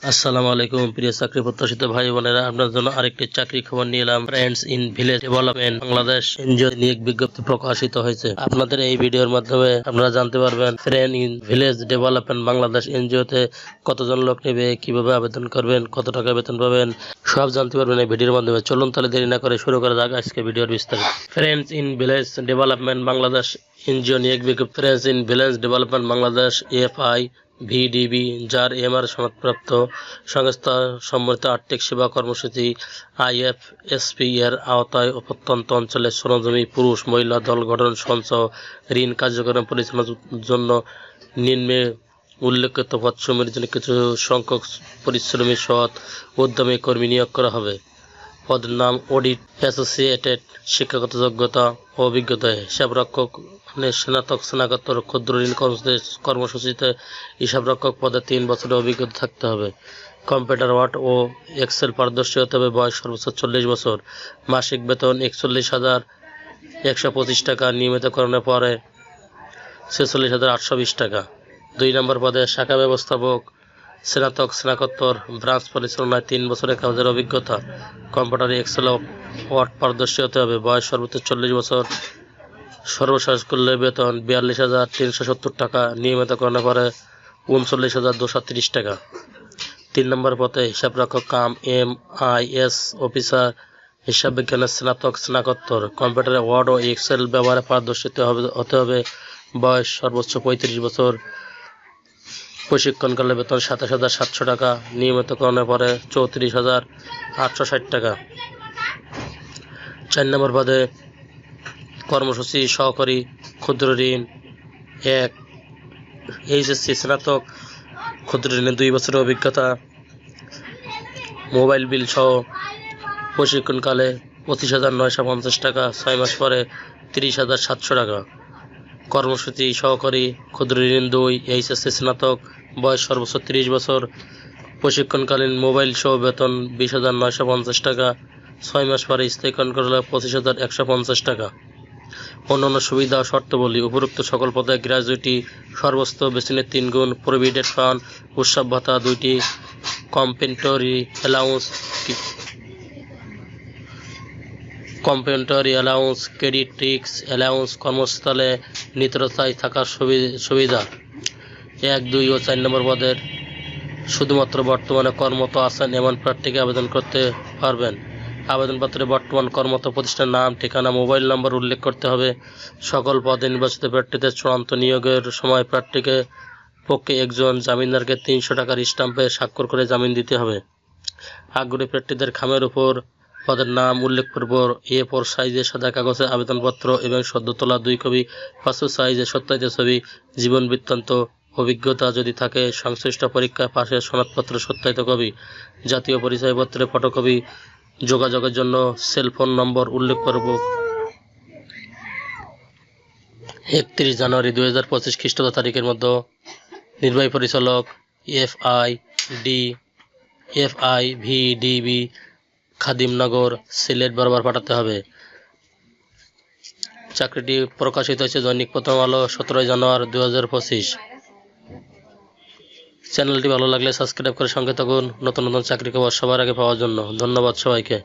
আসসালামু আলাইকুম প্রিয় চাকরি প্রত্যাশিত ভাই বোনেরা, আপনার জন্য আরেকটি চাকরি খবর নিয়ে এলাম। Friends in village development Bangladesh NGO নিয়োগ বিজ্ঞপ্তি প্রকাশিত হয়েছে। আপনাদের এই ভিডিওর মাধ্যমে আপনারা জানতে পারবেন friend in village development Bangladesh এনজিওতে কতজন লোক নেবে, কিভাবে আবেদন করবেন, কত টাকা বেতন পাবেন, সব জানতে পারবেন এই ভিডিওর মাধ্যমে। চলুন তাহলে দেরি না করে শুরু করা যাক আজকে ভিডিওর বিস্তারিত। Friends in village development Bangladesh NGO নিয়োগ বিজ্ঞপ্তি। Friends in village development Bangladesh FI VDB, যার এমআর সনদপ্রাপ্ত সংস্থা সম্মিলিত আর্থিক সেবা কর্মসূচি আইএফএসপি এর আওতায় প্রত্যন্ত অঞ্চলে শ্রমজীবী পুরুষ মহিলা দল গঠন সঞ্চয় ঋণ কার্যক্রম পরিচালনার জন্য নিম্নে উল্লেখিত পদসমূহের জন্য কিছু সংখ্যক পরিশ্রমী সৎ উদ্যমী কর্মী নিয়োগ করা হবে। পদের নাম অডিট অ্যাসোসিয়েটেড, শিক্ষাগত যোগ্যতা ও অভিজ্ঞতা হিসাবরক্ষক স্নাতক স্নাতকোত্তর ক্ষুদ্র ঋণ কর্মসূচিতে হিসাবরক্ষক পদে 3 বছরের অভিজ্ঞতা থাকতে হবে। কম্পিউটার ওয়ার্ড ও এক্সেল পারদর্শী হতে হবে। বয়স সর্বোচ্চ 40 বছর। মাসিক বেতন 41,125 টাকা, নিয়মিতকরণের পরে 46,820 টাকা। 2 নম্বর পদে শাখা ব্যবস্থাপক স্নাতক স্নাতকোত্তর ব্রাঞ্চ পরিচালনায় 3 বছরের কাজের অভিজ্ঞতা। কম্পিউটার এক্সেল ওয়ার্ড পারদর্শী হতে হবে। বয়স সর্বোচ্চ 40 বছর। সর্বশেষ করলে বেতন 42,370 টাকা, নিয়মিতকরণের পরে 39,230 টাকা। 3 নম্বর পদে হিসাবরক্ষক কাম MIS অফিসার, হিসাব বিজ্ঞানের স্নাতক স্নাতকোত্তর, কম্পিউটারে ওয়ার্ড ও এক্সেল ব্যবহারে পারদর্শী হতে হবে। বয়স সর্বোচ্চ 35 বছর। প্রশিক্ষণকালে বেতন 27,700 টাকা, নিয়মিতকরণের পরে 34,860 টাকা। 4 নম্বর পদে কর্মসূচি সহকারী ক্ষুদ্র ঋণ 1 HSC স্নাতক, ক্ষুদ্র ঋণে 2 বছরের অভিজ্ঞতা। মোবাইল বিল সহ প্রশিক্ষণকালে 25,950 টাকা, 6 মাস পরে 30,700 টাকা। কর্মসূচি সহকারী ক্ষুদ্র ঋণ 2 HSC স্নাতক, বয়স সর্বোচ্চ 30 বছর। প্রশিক্ষণকালীন মোবাইল সহ বেতন 20,950 টাকা, 6 মাস পরে স্থায়ীকরণ করলে 25,150 টাকা। অন্যান্য সুবিধা ও শর্তাবলী। উপরোক্ত সকল পদে গ্র্যাজুইটি সর্বোচ্চ বেতনের 3 গুণ, প্রভিডেন্ট ফান্ড, উৎসব ভাতা 2টি, complimentary allowance, credit risk allowance, কর্মস্থলে নিত্যতায় থাকার সুবিধা। 1, 2 ও 4 নম্বর পদের শুধুমাত্র বর্তমানে কর্মরত আছেন এমন প্রার্থীকে আবেদন করতে পারবেন। আবেদনপত্রে বর্তমান কর্মরত প্রতিষ্ঠানের নাম, ঠিকানা, মোবাইল নম্বর উল্লেখ করতে হবে। সকল পদে নির্বাচিত প্রার্থীদের চূড়ান্ত নিয়োগের সময় প্রার্থীকে পক্ষে একজন জামিনদারকে 300 টাকার স্ট্যাম্পে স্বাক্ষর করে জামিন দিতে হবে। আগ্রহী প্রার্থীদের খামের উপর পদের নাম উল্লেখপূর্বক A4 সাইজের সাদা কাগজে আবেদনপত্র এবং সদ্য তোলা 2 কপি পাসপোর্ট সাইজের সত্যায়িত ছবি, জীবন বৃত্তান্ত, অভিজ্ঞতা যদি থাকে, সংশ্লিষ্ট পরীক্ষায় পাশের সনদপত্র সত্যায়িত কপি, জাতীয় পরিচয়পত্রের ফটোকপি। যোগাযোগের জন্য সেলফোন নম্বর উল্লেখপূর্বক 31 জানুয়ারি 2025 খ্রিস্টাব্দ তারিখের মধ্যে নির্বাহী পরিচালক FIVDB খাদিমনগর, সিলেট বরাবর পাঠাতে হবে। চাকরিটি প্রকাশিত হয়েছে দৈনিক প্রথম আলো 17 জানুয়ারি 2025। চ্যানেলটি ভালো লাগলে সাবস্ক্রাইব করে সঙ্গে থাকুন নতুন নতুন চাকরি খবর সবার আগে পাওয়ার জন্য। ধন্যবাদ সবাইকে।